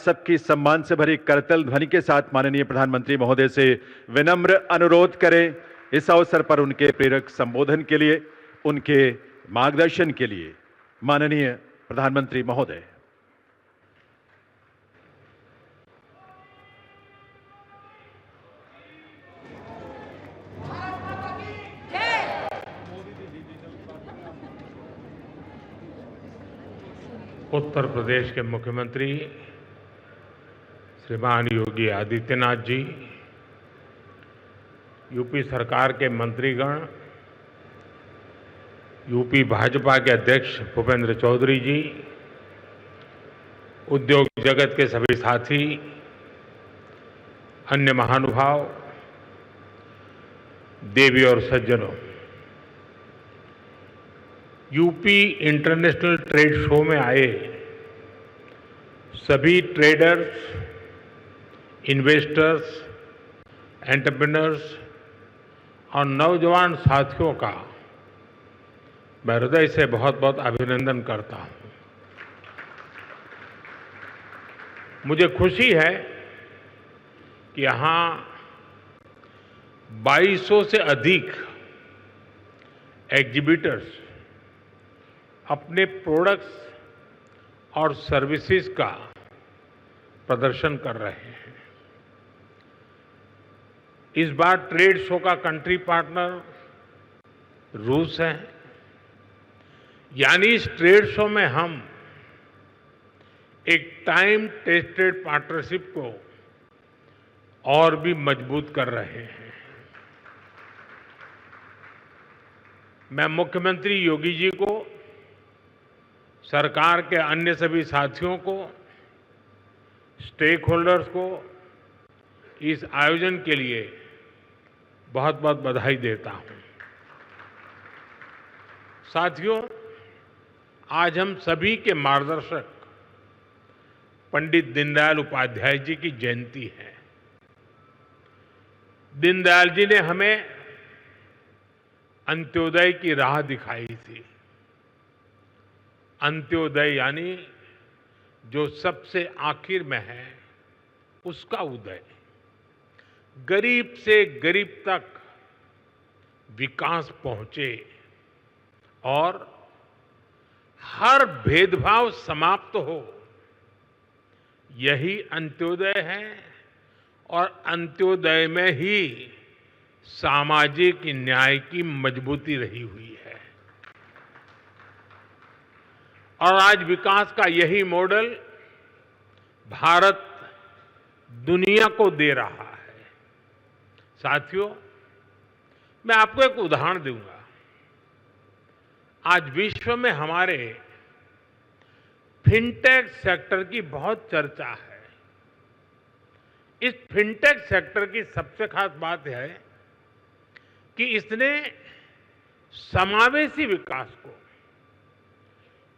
सबकी सम्मान से भरी करतल ध्वनि के साथ माननीय प्रधानमंत्री महोदय से विनम्र अनुरोध करें। इस अवसर पर उनके प्रेरक संबोधन के लिए, उनके मार्गदर्शन के लिए माननीय प्रधानमंत्री महोदय। उत्तर प्रदेश के मुख्यमंत्री श्रीमान योगी आदित्यनाथ जी, यूपी सरकार के मंत्रीगण, यूपी भाजपा के अध्यक्ष भूपेंद्र चौधरी जी, उद्योग जगत के सभी साथी, अन्य महानुभाव, देवी और सज्जनों, यूपी इंटरनेशनल ट्रेड शो में आए सभी ट्रेडर्स, इन्वेस्टर्स, एंटरप्रेन्योर्स और नौजवान साथियों का मैं हृदय से बहुत बहुत अभिनंदन करता हूं। मुझे खुशी है कि यहां 2200 से अधिक एग्जीबिटर्स अपने प्रोडक्ट्स और सर्विसेज का प्रदर्शन कर रहे हैं। इस बार ट्रेड शो का कंट्री पार्टनर रूस है, यानी इस ट्रेड शो में हम एक टाइम टेस्टेड पार्टनरशिप को और भी मजबूत कर रहे हैं। मैं मुख्यमंत्री योगी जी को, सरकार के अन्य सभी साथियों को, स्टेक होल्डर्स को इस आयोजन के लिए बहुत बहुत बधाई देता हूं। साथियों, आज हम सभी के मार्गदर्शक पंडित दीनदयाल उपाध्याय जी की जयंती है। दीनदयाल जी ने हमें अंत्योदय की राह दिखाई थी। अंत्योदय यानी जो सबसे आखिर में है उसका उदय, गरीब से गरीब तक विकास पहुंचे और हर भेदभाव समाप्त हो, यही अंत्योदय है। और अंत्योदय में ही सामाजिक न्याय की मजबूती रही हुई है। और आज विकास का यही मॉडल भारत दुनिया को दे रहा है। साथियों, मैं आपको एक उदाहरण दूंगा। आज विश्व में हमारे फिनटेक सेक्टर की बहुत चर्चा है। इस फिनटेक सेक्टर की सबसे खास बात है कि इसने समावेशी विकास को,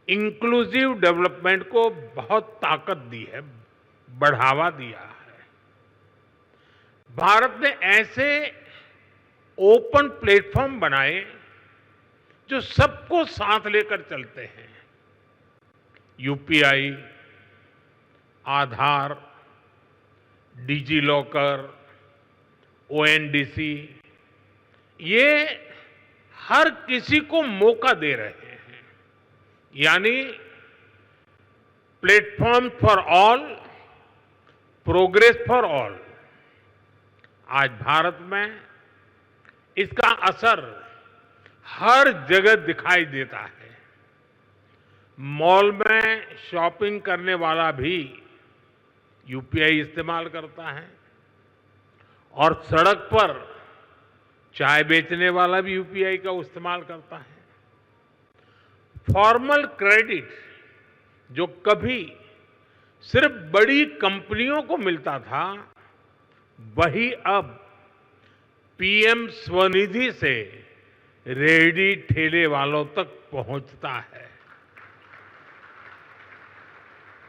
इंक्लूसिव डेवलपमेंट को बहुत ताकत दी है, बढ़ावा दिया है। भारत ने ऐसे ओपन प्लेटफॉर्म बनाए जो सबको साथ लेकर चलते हैं। यूपीआई, आधार, डिजी लॉकर, ओएनडीसी, ये हर किसी को मौका दे रहे हैं। यानी platform for all, progress for all. आज भारत में इसका असर हर जगह दिखाई देता है। मॉल में शॉपिंग करने वाला भी यूपीआई इस्तेमाल करता है और सड़क पर चाय बेचने वाला भी यूपीआई का इस्तेमाल करता है। फॉर्मल क्रेडिट जो कभी सिर्फ बड़ी कंपनियों को मिलता था, वही अब पीएम स्वनिधि से रेहड़ी ठेले वालों तक पहुंचता है।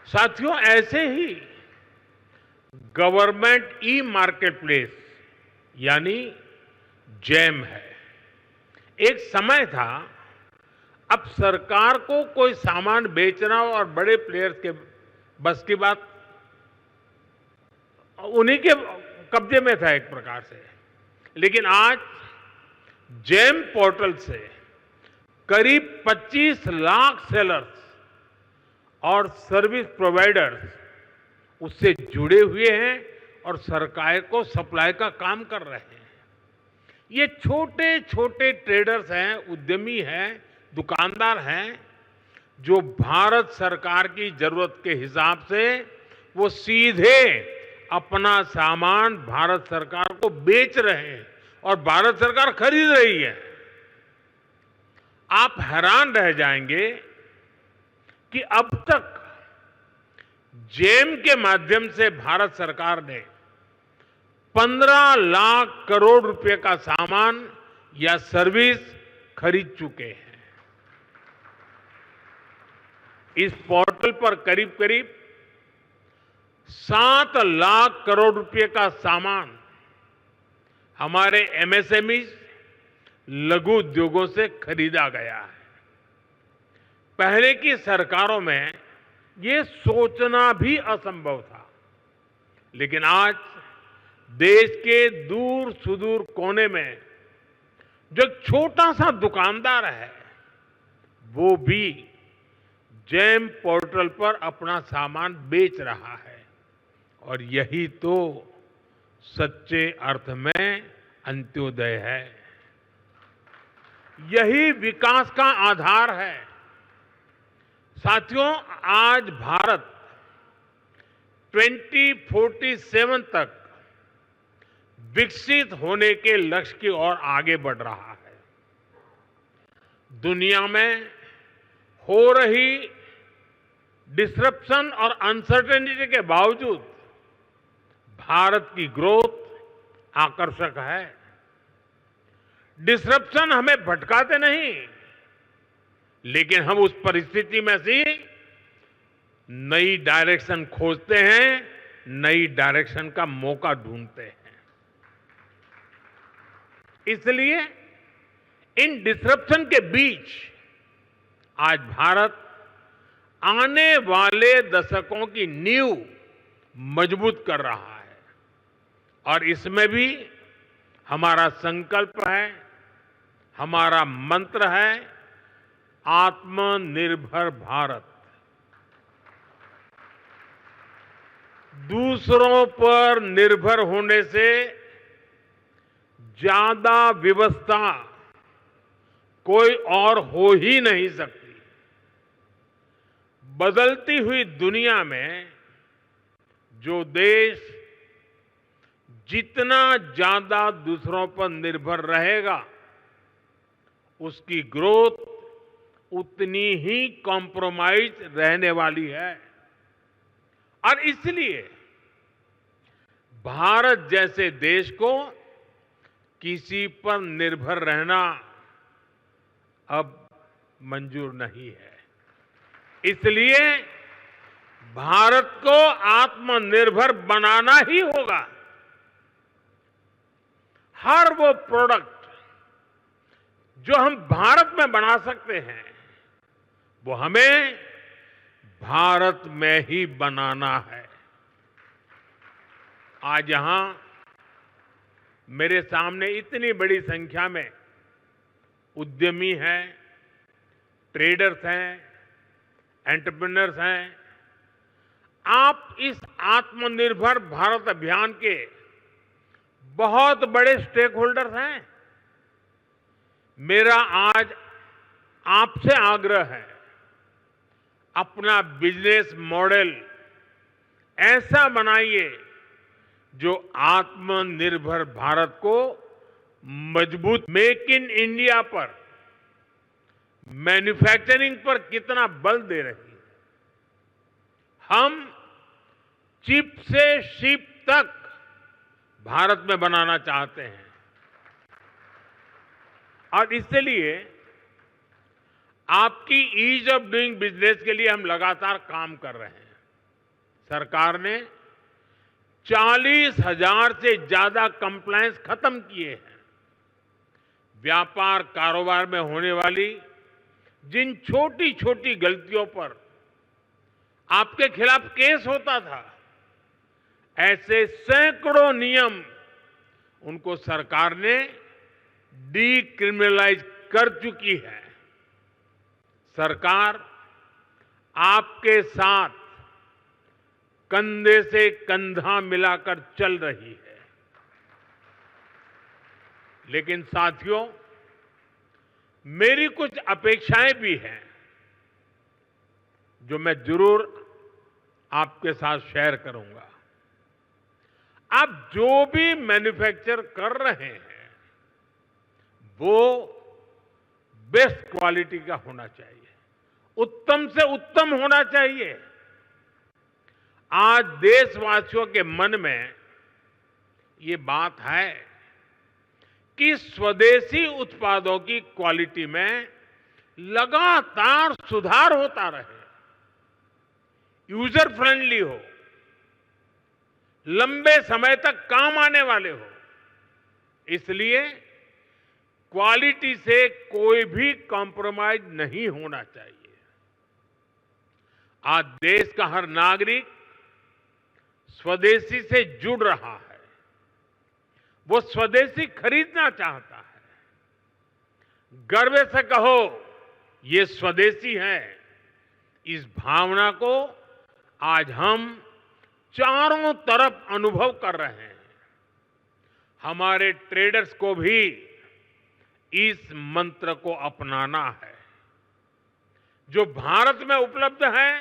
साथियों, ऐसे ही गवर्नमेंट ई मार्केटप्लेस यानी जैम है। एक समय था, अब सरकार को कोई सामान बेचना और बड़े प्लेयर्स के बस की बात उन्हीं के कब्जे में था एक प्रकार से। लेकिन आज जेम पोर्टल से करीब 25 लाख सेलर्स और सर्विस प्रोवाइडर्स उससे जुड़े हुए हैं और सरकार को सप्लाई का काम कर रहे हैं। ये छोटे छोटे ट्रेडर्स हैं, उद्यमी हैं, दुकानदार हैं, जो भारत सरकार की जरूरत के हिसाब से वो सीधे अपना सामान भारत सरकार को बेच रहे हैं और भारत सरकार खरीद रही है। आप हैरान रह जाएंगे कि अब तक जेम के माध्यम से भारत सरकार ने 15 लाख करोड़ रुपए का सामान या सर्विस खरीद चुके हैं। इस पोर्टल पर करीब करीब 7 लाख करोड़ रुपए का सामान हमारे एमएसएमई लघु उद्योगों से खरीदा गया है। पहले की सरकारों में ये सोचना भी असंभव था, लेकिन आज देश के दूर सुदूर कोने में जो छोटा सा दुकानदार है वो भी जेम पोर्टल पर अपना सामान बेच रहा है। और यही तो सच्चे अर्थ में अंत्योदय है, यही विकास का आधार है। साथियों, आज भारत 2047 तक विकसित होने के लक्ष्य की ओर आगे बढ़ रहा है। दुनिया में हो रही डिसरप्शन और अनसर्टेनिटी के बावजूद भारत की ग्रोथ आकर्षक है। डिसरप्शन हमें भटकाते नहीं, लेकिन हम उस परिस्थिति में से नई डायरेक्शन खोजते हैं, नई डायरेक्शन का मौका ढूंढते हैं। इसलिए इन डिसरप्शन के बीच आज भारत आने वाले दशकों की नींव मजबूत कर रहा है और इसमें भी हमारा संकल्प है, हमारा मंत्र है आत्मनिर्भर भारत। दूसरों पर निर्भर होने से ज्यादा व्यवस्था कोई और हो ही नहीं सकती। बदलती हुई दुनिया में जो देश जितना ज्यादा दूसरों पर निर्भर रहेगा उसकी ग्रोथ उतनी ही कॉम्प्रोमाइज रहने वाली है। और इसलिए भारत जैसे देश को किसी पर निर्भर रहना अब मंजूर नहीं है। इसलिए भारत को आत्मनिर्भर बनाना ही होगा। हर वो प्रोडक्ट जो हम भारत में बना सकते हैं वो हमें भारत में ही बनाना है। आज यहां मेरे सामने इतनी बड़ी संख्या में उद्यमी हैं, ट्रेडर्स हैं, एंटरप्रेन्योर्स हैं। आप इस आत्मनिर्भर भारत अभियान के बहुत बड़े स्टेक होल्डर्स हैं। मेरा आज आपसे आग्रह है, अपना बिजनेस मॉडल ऐसा बनाइए जो आत्मनिर्भर भारत को मजबूत, मेक इन इंडिया पर, मैन्युफैक्चरिंग पर कितना बल दे रही है। हम चिप से शिप तक भारत में बनाना चाहते हैं और इसलिए आपकी ईज ऑफ डूइंग बिजनेस के लिए हम लगातार काम कर रहे हैं। सरकार ने 40,000 से ज्यादा कंप्लायंस खत्म किए हैं। व्यापार कारोबार में होने वाली जिन छोटी छोटी गलतियों पर आपके खिलाफ केस होता था, ऐसे सैकड़ों नियम उनको सरकार ने डीक्रिमिनलाइज कर चुकी है। सरकार आपके साथ कंधे से कंधा मिलाकर चल रही है। लेकिन साथियों, मेरी कुछ अपेक्षाएं भी हैं जो मैं जरूर आपके साथ शेयर करूंगा। आप जो भी मैन्युफैक्चर कर रहे हैं वो बेस्ट क्वालिटी का होना चाहिए, उत्तम से उत्तम होना चाहिए। आज देशवासियों के मन में ये बात है कि स्वदेशी उत्पादों की क्वालिटी में लगातार सुधार होता रहे, यूजर फ्रेंडली हो, लंबे समय तक काम आने वाले हो। इसलिए क्वालिटी से कोई भी कॉम्प्रोमाइज नहीं होना चाहिए। आज देश का हर नागरिक स्वदेशी से जुड़ रहा है, वो स्वदेशी खरीदना चाहता है। गर्व से कहो ये स्वदेशी है। इस भावना को आज हम चारों तरफ अनुभव कर रहे हैं। हमारे ट्रेडर्स को भी इस मंत्र को अपनाना है। जो भारत में उपलब्ध है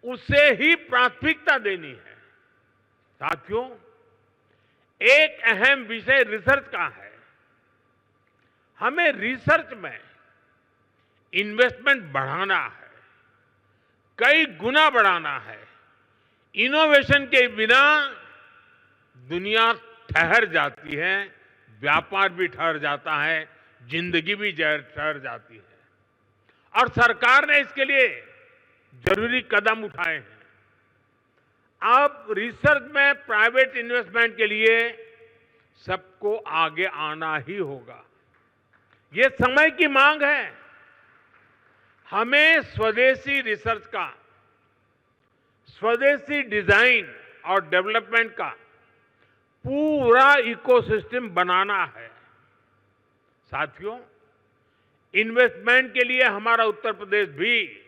उसे ही प्राथमिकता देनी है। साथियों, एक अहम विषय रिसर्च का है। हमें रिसर्च में इन्वेस्टमेंट बढ़ाना है, कई गुना बढ़ाना है। इनोवेशन के बिना दुनिया ठहर जाती है, व्यापार भी ठहर जाता है, जिंदगी भी ठहर जाती है। और सरकार ने इसके लिए जरूरी कदम उठाए हैं। अब रिसर्च में प्राइवेट इन्वेस्टमेंट के लिए सबको आगे आना ही होगा। ये समय की मांग है। हमें स्वदेशी रिसर्च का, स्वदेशी डिजाइन और डेवलपमेंट का पूरा इकोसिस्टम बनाना है। साथियों, इन्वेस्टमेंट के लिए हमारा उत्तर प्रदेश भी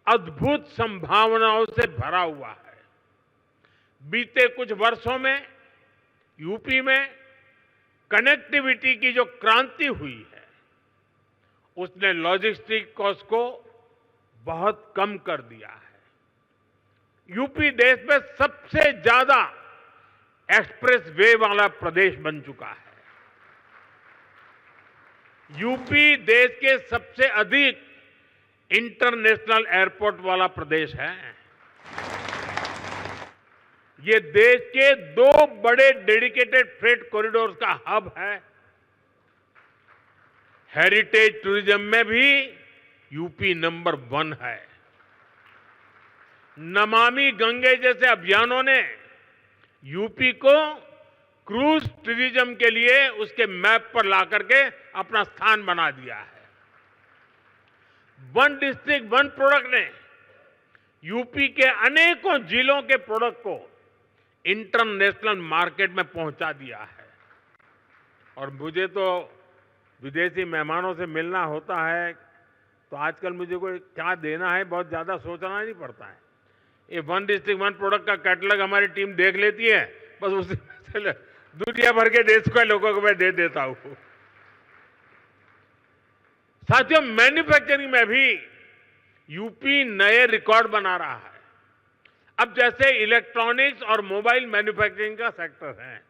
अद्भुत संभावनाओं से भरा हुआ है। बीते कुछ वर्षों में यूपी में कनेक्टिविटी की जो क्रांति हुई है उसने लॉजिस्टिक कॉस्ट को बहुत कम कर दिया है। यूपी देश में सबसे ज्यादा एक्सप्रेस वे वाला प्रदेश बन चुका है। यूपी देश के सबसे अधिक इंटरनेशनल एयरपोर्ट वाला प्रदेश है। ये देश के 2 बड़े डेडिकेटेड फ्रेट कॉरिडोर्स का हब है। हेरिटेज टूरिज्म में भी यूपी नंबर 1 है। नमामि गंगे जैसे अभियानों ने यूपी को क्रूज टूरिज्म के लिए उसके मैप पर ला करके अपना स्थान बना दिया है। वन डिस्ट्रिक्ट वन प्रोडक्ट ने यूपी के अनेकों जिलों के प्रोडक्ट को इंटरनेशनल मार्केट में पहुंचा दिया है। और मुझे तो विदेशी मेहमानों से मिलना होता है तो आजकल मुझे कोई क्या देना है बहुत ज्यादा सोचना नहीं पड़ता है। ये वन डिस्ट्रिक्ट वन प्रोडक्ट का कैटलॉग हमारी टीम देख लेती है, बस उसी में दुनिया भर के देश के लोगों को मैं दे देता हूं। साथियों, मैन्युफैक्चरिंग में भी यूपी नए रिकॉर्ड बना रहा है। अब जैसे इलेक्ट्रॉनिक्स और मोबाइल मैन्युफैक्चरिंग का सेक्टर है,